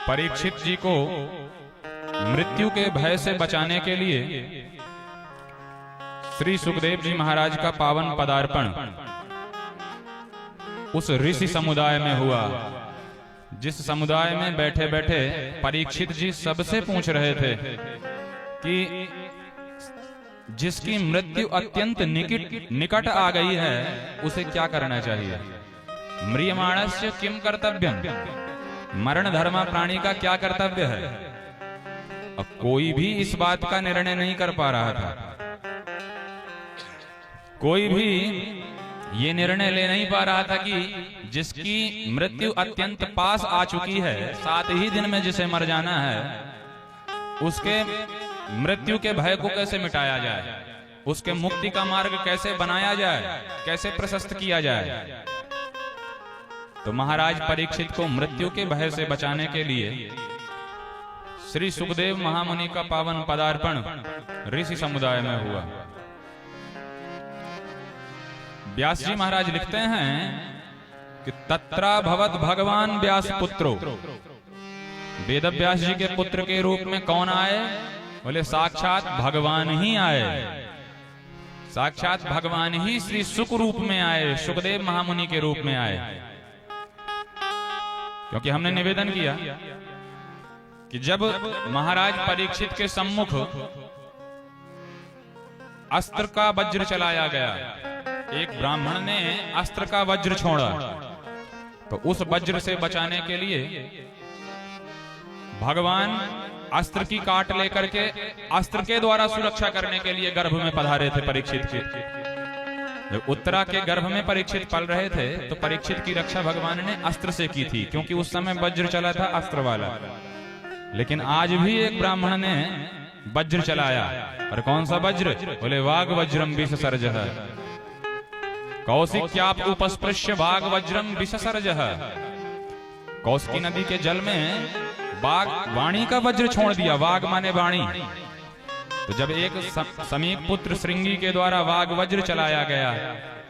परीक्षित जी को मृत्यु के भय से बचाने के लिए श्री सुखदेव जी महाराज का पावन पदार्पण उस ऋषि समुदाय में हुआ, जिस समुदाय में बैठे बैठे परीक्षित जी सबसे पूछ रहे थे कि जिसकी मृत्यु अत्यंत निकट आ गई है उसे क्या करना चाहिए। म्रियमाणस्य किम कर्तव्यम, मरण धर्मा प्राणी का क्या कर्तव्य है। अब कोई भी इस बात का निर्णय नहीं कर पा रहा था, कोई भी ये निर्णय ले नहीं पा रहा था कि जिसकी मृत्यु अत्यंत पास आ चुकी है, 7 ही दिन में जिसे मर जाना है, उसके मृत्यु के भय को कैसे मिटाया जाए, उसके मुक्ति का मार्ग कैसे बनाया जाए, कैसे प्रशस्त किया जाए। तो महाराज परीक्षित को मृत्यु के भय से बचाने के लिए श्री सुखदेव महामुनि का पावन पदार्पण ऋषि समुदाय में हुआ। व्यास जी महाराज लिखते हैं कि तत्रा भवत भगवान व्यास पुत्रो, वेद व्यास जी के पुत्र के रूप में कौन आए, बोले साक्षात भगवान ही आए, साक्षात भगवान ही श्री सुख रूप में आए, सुखदेव महामुनि के रूप में आए। क्योंकि हमने निवेदन किया कि जब महाराज परीक्षित के सम्मुख अस्त्र का वज्र चलाया गया, एक ब्राह्मण ने अस्त्र का वज्र छोड़ा, तो उस वज्र से बचाने के लिए भगवान अस्त्र की काट लेकर के अस्त्र के द्वारा सुरक्षा करने के लिए गर्भ में पधारे थे परीक्षित के। जब उत्तरा के गर्भ में परीक्षित पल रहे थे तो परीक्षित की रक्षा भगवान ने अस्त्र से की थी, क्योंकि उस समय वज्र चला था अस्त्र वाला। लेकिन आज भी एक ब्राह्मण ने वज्र चलाया, और कौन सा वज्र, बोले वाग वज्रम विससर्जः, कौशिक्याप उपस्पृश्य वाग वज्रम विससर्जः। कौशिकी नदी के जल में वाग वाणी का वज्र छोड़ दिया, वाग माने वाणी। तो जब एक समीप पुत्र श्रृंगी के द्वारा वाग वज्र चलाया गया,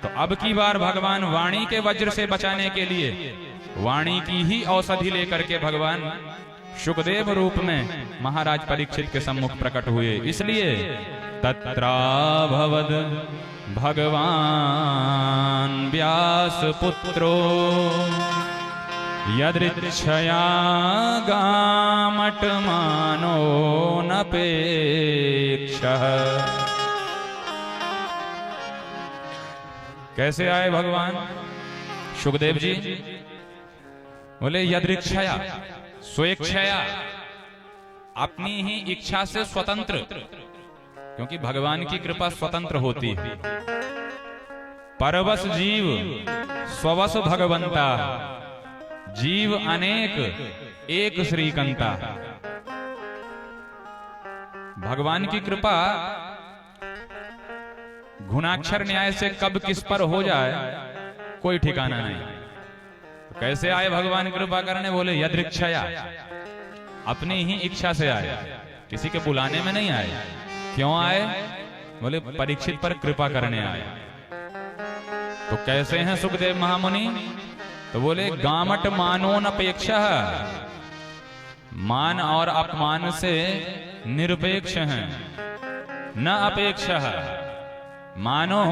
तो अब की बार भगवान वाणी के वज्र से बचाने के लिए वाणी की ही औषधि लेकर के भगवान सुखदेव रूप में महाराज परीक्षित के सम्मुख प्रकट हुए। इसलिए तत्राभवद भगवान व्यास पुत्रो यदृच्छया गामट मानो नपेक्षः। कैसे आए भगवान सुखदेव जी, बोले यदृच्छया, स्वेच्छया, अपनी ही इच्छा से स्वतंत्र, क्योंकि भगवान की कृपा स्वतंत्र होती है। परवश जीव स्ववश भगवंता, जीव अनेक एक श्रीकंता। भगवान की कृपा गुणाक्षर न्याय से कब किस पर हो जाए कोई ठिकाना नहीं। तो कैसे आए भगवान कृपा करने, बोले यदृच्छया, अपनी ही इच्छा से आए, किसी के बुलाने में नहीं आए। क्यों आए, बोले परीक्षित पर कृपा करने आए। तो कैसे हैं सुखदेव महामुनि, तो बोले गामट मानो नपेक्षः, मान और अपमान से निरपेक्ष हैं। न अपेक्षः, मानो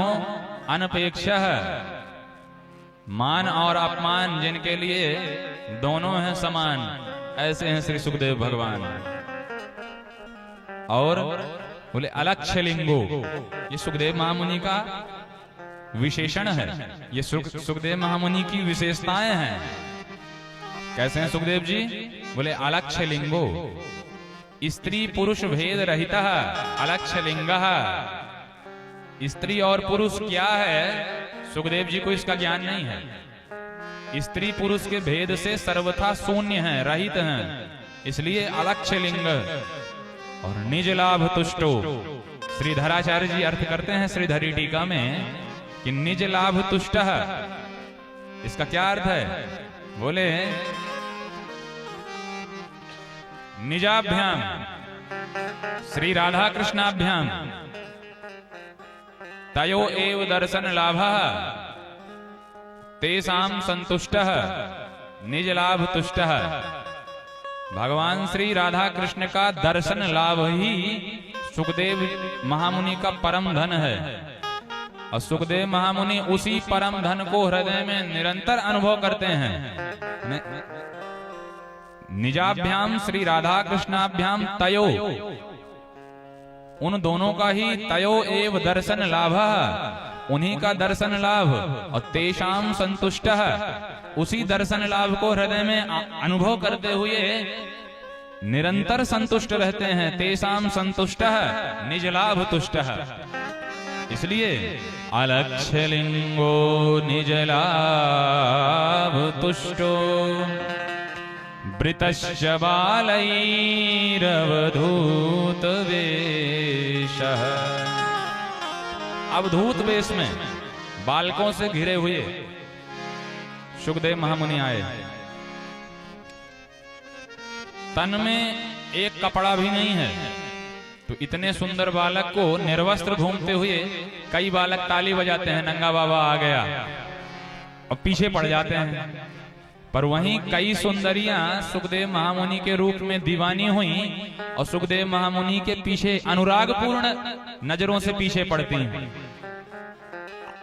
अनपेक्षः, मान और अपमान जिनके लिए दोनों हैं समान, ऐसे हैं श्री सुखदेव भगवान। और बोले अलक्ष्य लिंगो, ये सुखदेव महामुनि का विशेषण है, ये सुखदेव महामुनि की विशेषताएं हैं। कैसे हैं सुखदेव जी, बोले अलक्ष्य लिंगो, स्त्री पुरुष भेद रहिता अलक्ष्य लिंगः। स्त्री और पुरुष क्या है, सुखदेव जी को इसका ज्ञान नहीं है। स्त्री पुरुष के भेद से सर्वथा शून्य है, रहित हैं, इसलिए अलक्ष्य लिंग। और निज लाभ तुष्टो, श्रीधराचार्य जी अर्थ करते हैं श्रीधरी टीका में कि निज लाभ तुष्ट। इसका क्या अर्थ है, बोले निजाभ्याम श्री राधा कृष्णाभ्याम तयो एव दर्शन लाभः तेषां संतुष्टः निज लाभ तुष्टः। भगवान श्री राधा कृष्ण का दर्शन लाभ ही सुखदेव महामुनि का परम धन है। और सुखदेव महामुनि उसी परम धन को हृदय में निरंतर अनुभव करते हैं। निजाभ्याम श्री राधा कृष्णाभ्याम तयो, उन दोनों का ही तयो एव दर्शन लाभ, उन्हीं का दर्शन लाभ। और तेषाम संतुष्ट, उसी दर्शन लाभ को हृदय में अनुभव करते हुए निरंतर संतुष्ट रहते हैं। तेषाम संतुष्ट निज लाभ तुष्ट। इसलिए अलक्ष्य लिंगो निज लाभ तुष्टो वृतश्च बालैरवधूत वेशः। अवधूत वेश में बालकों से घिरे हुए सुखदेव महामुनि आए। तन में एक कपड़ा भी नहीं है, तो इतने सुंदर बालक को निर्वस्त्र घूमते हुए कई बालक ताली बजाते हैं, नंगा बाबा आ गया, और पीछे पड़ जाते हैं। पर वहीं कई सुंदरियां सुखदेव महामुनि के रूप में दीवानी हुई और सुखदेव महामुनि के पीछे अनुरागपूर्ण नजरों से पीछे पड़ती हैं,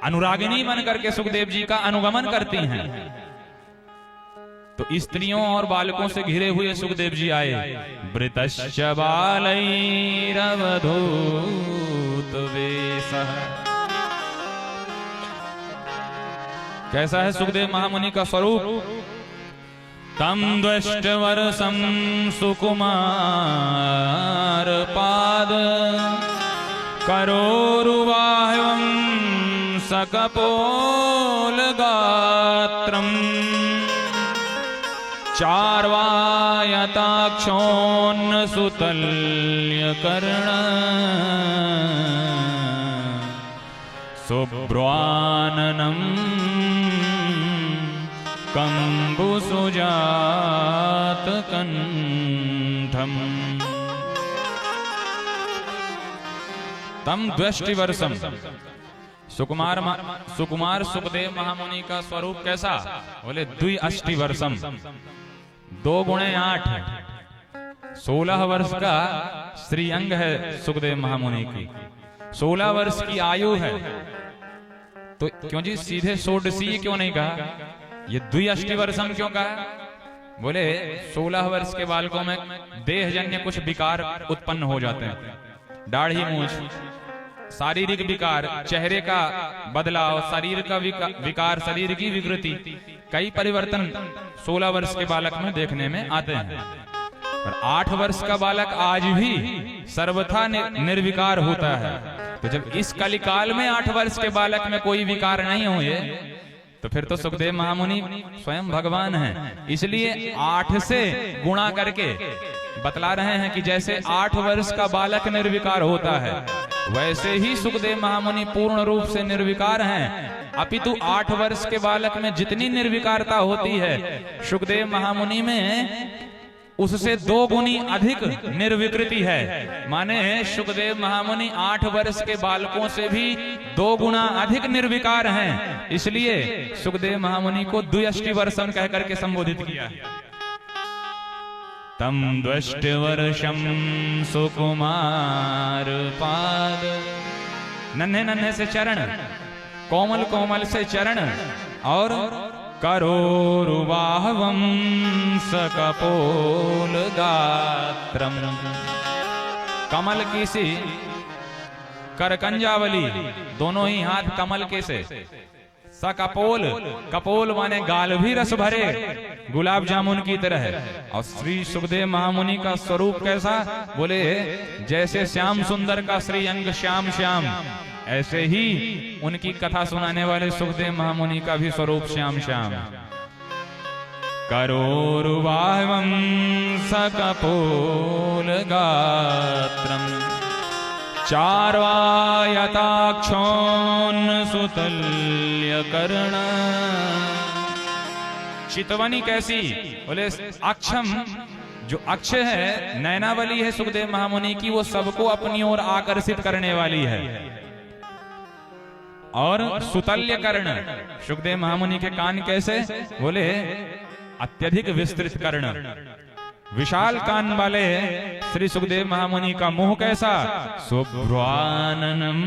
अनुरागिनी बन करके सुखदेव जी का अनुगमन करती हैं। तो स्त्रियों और बालकों से घिरे हुए सुखदेव जी आए। वृतश्च बालैरवधूत वेशः। कैसा है सुखदेव महामुनि का स्वरूप? तम द्वष्टवर्षं सुकुमार पाद करोरुवाह्यं सकपोल गात्रम् चार्वायताक्षोन्न सुतल्यकर्ण शुभ्राननम् कंबुसुजात कंठम। तम द्वष्टिवर्षम, सुकुमार सुखदेव महामुनि का स्वरूप कैसा? बोले द्विअष्टिवर्षम, 2 गुणे 8, 16 वर्ष का श्रीअंग है सुखदेव महामुनि की, 16 वर्ष की आयु है। तो क्यों जी सीधे 16 क्यों नहीं कहा? ये द्विअष्टिवर्षम क्यों कहा? बोले 16 वर्ष के बालकों में देहजन्य कुछ विकार उत्पन्न हो जाते हैं, दाढ़ी मूंछ, शारीरिक विकार, चेहरे का बदलाव, शरीर का विकार, शरीर की विकृति, कई परिवर्तन 16 वर्ष के बालक में देखने में आते हैं। पर 8 वर्ष का बालक आज भी सर्वथा निर्विकार होता है। तो जब इस कलिकाल में 8 वर्ष के बालक में कोई विकार नहीं हुए, तो फिर तो सुखदेव महामुनि स्वयं भगवान हैं। इसलिए 8 से गुणा करके बतला रहे हैं कि जैसे 8 वर्ष का बालक निर्विकार होता है, वैसे ही सुखदेव महामुनि पूर्ण रूप से निर्विकार हैं। अपितु 8 वर्ष के बालक में जितनी निर्विकारता होती है, सुखदेव महामुनि में उससे 2 गुनी अधिक निर्विकृति है। माने सुखदेव महामुनि 8 वर्ष के बालकों से भी 2 गुना अधिक निर्विकार हैं। इसलिए सुखदेव महामुनि को द्विअष्टिवर्षम कहकर के संबोधित किया। तम द्वष्टिवर्षम सुकुमार पाद, नन्हे नन्हे से चरण, कोमल कोमल से चरण, और करोरुबाह्वं सकपोल गात्रम, कमल की सी करकंजावली, दोनों ही हाथ कमल के से, सकपोल, कपोल माने गाल भी रस भरे, गुलाब जामुन की तरह है। और श्री सुखदेव महामुनि का स्वरूप कैसा? बोले जैसे श्याम सुंदर का श्री अंग श्याम श्याम, ऐसे ही उनकी कथा सुनाने वाले सुखदेव महामुनि का भी स्वरूप श्याम श्याम। करोरुबाह्वं सकपोल गात्रम चार्वायताक्षोन्न सुतल्यकर्ण। चितवनी कैसी? बोले अक्षम, जो अक्ष है, नैनावली है सुखदेव महामुनि की, वो सबको अपनी ओर आकर्षित करने वाली है। और सुतल्य कर्ण, सुखदेव महामुनि के कान कैसे? बोले अत्यधिक विस्तृत कर्ण, विशाल कान वाले श्री सुखदेव महामुनि का मुंह कैसा? शुभ्राननम,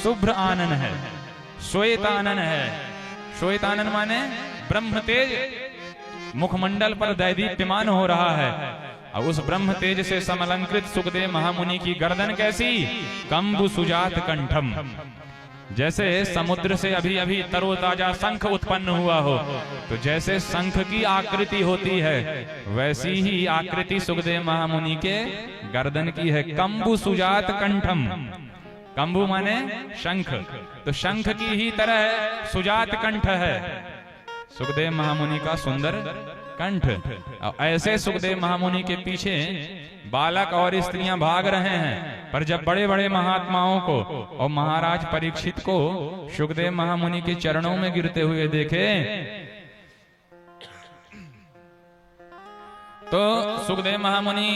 शुभ्र आनन है, श्वेतानन है। श्वेतानन माने ब्रह्म तेज मुखमंडल पर दैदीप्यमान हो रहा है। और उस ब्रह्म तेज से समलंकृत सुखदेव महामुनि की गर्दन कैसी? कंबु सुजात कंठम, जैसे समुद्र से अभी अभी तरोताजा शंख उत्पन्न हुआ हो, तो जैसे शंख की आकृति होती है वैसी ही आकृति सुखदेव महामुनि के गर्दन की है। कंबु सुजात कंठम, कंबु माने शंख, तो शंख की ही तरह सुजात कंठ है सुखदेव महामुनि का सुंदर कंठ। और ऐसे सुखदेव महामुनि के पीछे बालक और स्त्रियां भाग रहे हैं। पर जब बड़े बड़े महात्माओं को और महाराज परीक्षित को सुखदेव महामुनि के चरणों में गिरते हुए देखे तो सुखदेव महामुनि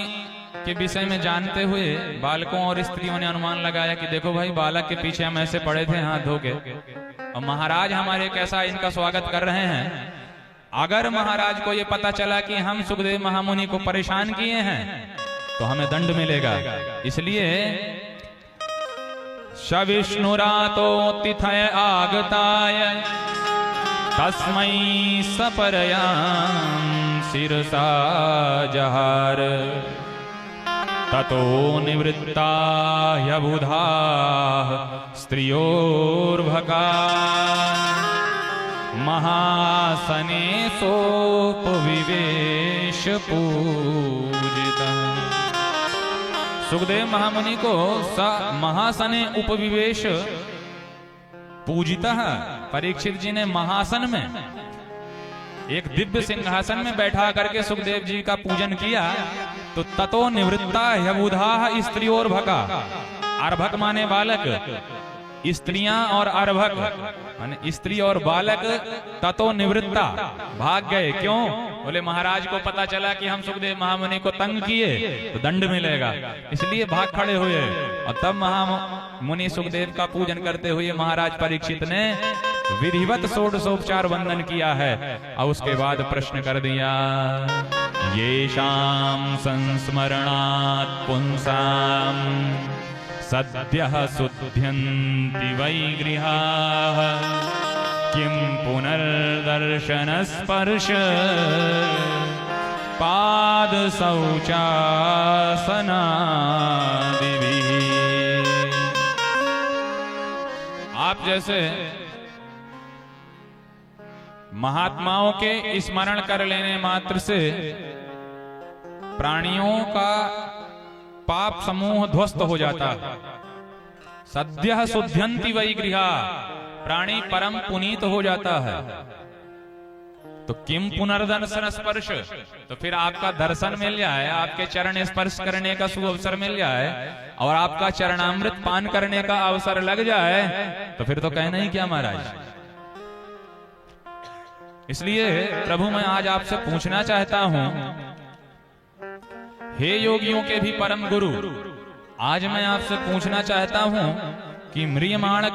के विषय में जानते हुए बालकों और स्त्रियों ने अनुमान लगाया कि देखो भाई, बालक के पीछे हम ऐसे पड़े थे हाथ धो के, और महाराज हमारे कैसा इनका स्वागत कर रहे हैं। अगर महाराज को ये पता चला कि हम सुखदेव महामुनि को परेशान किए हैं तो हमें दंड मिलेगा। इसलिए सविष्णुरातो तिथय आगताय तस्मै सपरयां शिरसा जहार ततो निवृत्ता ह्यबुधा स्त्रियोर्भका महासने सोपविवेश पूजिता। सुखदेव महामुनि को स महासने उपविवेश पूजिता, परीक्षित जी ने महासन में एक दिव्य सिंहासन में बैठा करके सुखदेव जी का पूजन किया। तो ततो निवृत्ता ह्यबुधा स्त्रियोर्भका, अर्भक माने बालक, स्त्रियां और अर्भक माने स्त्री और बालक, ततो निवृत्ता भाग गए। क्यों? बोले महाराज को पता चला कि हम सुखदेव महामुनि को तंग किए तो दंड मिलेगा, इसलिए भाग खड़े हुए। और तब महामुनि सुखदेव का पूजन करते हुए महाराज परीक्षित ने विधिवत षोडशोपचार वंदन किया है। और उसके बाद प्रश्न कर दिया, येषां संस्मरणात् पुंसां सद्यः शुध्यन्ति वै गृहाः किं पुनर्दर्शन स्पर्श पाद शौचासनादिभिः। आप जैसे महात्माओं के स्मरण कर लेने मात्र से प्राणियों का पाप समूह ध्वस्त हो जाता। सद्यः शुध्यन्ति वै गृहा, प्राणी परम पुनीत हो जाता है। तो किम पुनर्दर्शन स्पर्श, तो फिर आपका दर्शन मिल जाए, आपके चरण स्पर्श करने का सुअवसर मिल जाए और आपका चरणामृत पान करने का अवसर लग जाए तो फिर तो कहना ही क्या महाराज। इसलिए प्रभु मैं आज आपसे पूछना चाहता हूं, हे योगियों के भी परम गुरु, आज मैं आपसे पूछना चाहता हूं कि म्रियमाण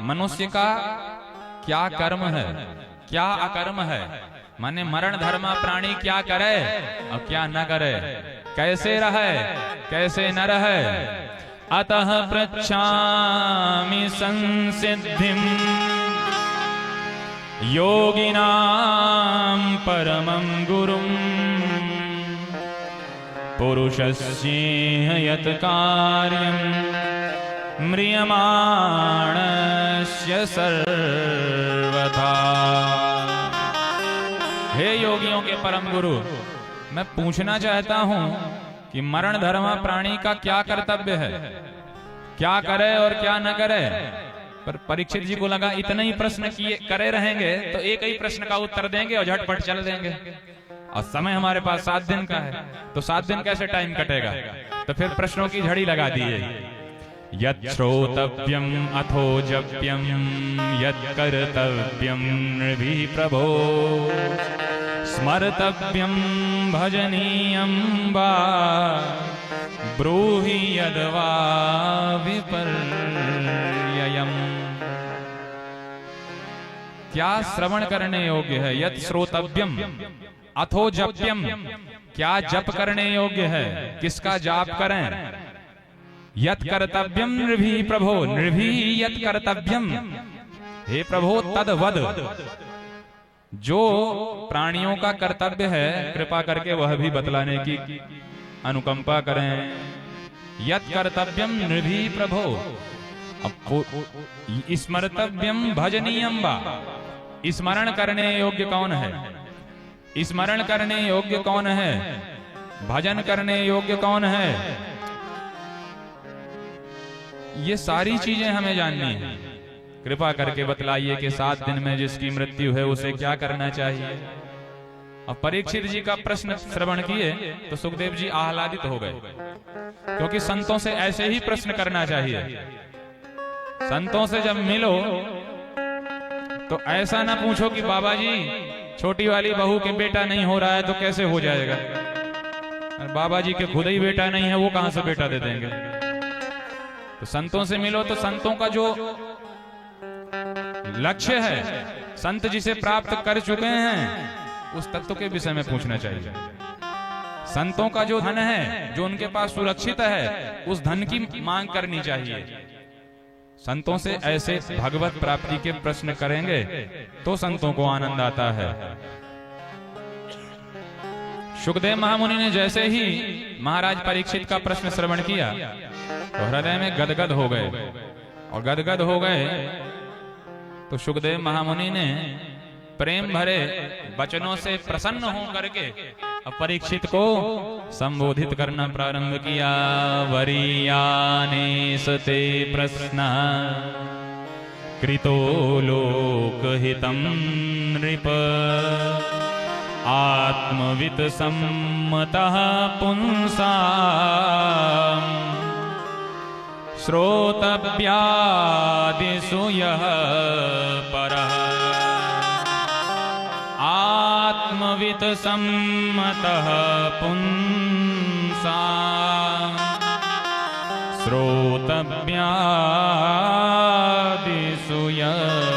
मनुष्य का क्या कर्म है, क्या अकर्म है, माने मरण धर्म प्राणी क्या करे और क्या न करे, कैसे रहे कैसे न रहे। अतः पृच्छामि संसिद्धिं योगिनां परमं गुरुं पुरुषस्येह यत् कार्यं म्रियमाणस्य सर्वथा। हे योगियों के परम गुरु, मैं पूछना चाहता हूं कि मरण धर्म प्राणी का क्या कर्तव्य है, क्या करे और क्या न करे। पर परीक्षित जी को लगा इतने ही प्रश्न किए करे रहेंगे तो एक ही प्रश्न का उत्तर देंगे और झटपट चल देंगे, और समय हमारे पास 7 दिन का है, तो 7 दिन कैसे टाइम कटेगा। तो फिर प्रश्नों की झड़ी लगा दिए। यत् श्रोतव्यम अथो जप्यम यत् कर्तव्यम नृभिः प्रभो स्मर्तव्यम भजनीयं वा ब्रूहि यद्वा विपर्ययम्। क्या श्रवण करने योग्य है? यत् श्रोतव्यम, अथो जप्यम, क्या जप करने योग्य है, किसका जाप करें। यत कर्तव्यम नृभि प्रभो, नृभि यत कर्तव्यम, हे प्रभो तदवद, जो प्राणियों का कर्तव्य है कृपा करके वह भी बतलाने की अनुकंपा करें। यत कर्तव्यम नृभि प्रभो, स्मर्तव्यम भजनीयम वा, स्मरण करने योग्य कौन है, स्मरण करने योग्य कौन है, भजन करने योग्य कौन है, ये सारी चीजें हमें जाननी है। कृपा करके बतलाइए कि 7 दिन में जिसकी मृत्यु है उसे क्या करना चाहिए। अब परीक्षित जी का प्रश्न श्रवण किए तो सुखदेव जी आह्लादित हो गए, क्योंकि संतों से ऐसे ही प्रश्न करना चाहिए। संतों से जब मिलो तो ऐसा ना पूछो कि बाबा जी छोटी वाली बहू के बेटा नहीं हो रहा है तो कैसे हो जाएगा, बाबा जी के खुद ही बेटा नहीं है वो कहां से बेटा दे देंगे। तो संतों से मिलो तो संतों का जो लक्ष्य है, संत जिसे प्राप्त कर चुके हैं उस तत्व के विषय में पूछना चाहिए। संतों का जो धन है, जो उनके पास सुरक्षित है, उस धन की मांग करनी चाहिए। संतों से ऐसे भगवत प्राप्ति के प्रश्न करेंगे तो संतों को आनंद आता है। शुकदेव महामुनि ने जैसे ही महाराज परीक्षित का प्रश्न श्रवण किया तो हृदय में गदगद हो गए, और गदगद हो गए तो शुकदेव महामुनि ने प्रेम भरे वचनों से प्रसन्न हो करके परीक्षित को संबोधित करना प्रारंभ किया। वरीयाने सते प्रश्न कृतो लोकहितं नृप, आत्मवित् सम्मतः पुंसा श्रोतव्यादिषु यः परः, आत्मवित् सम्मतः पुंसा श्रोतव्यादिषु यः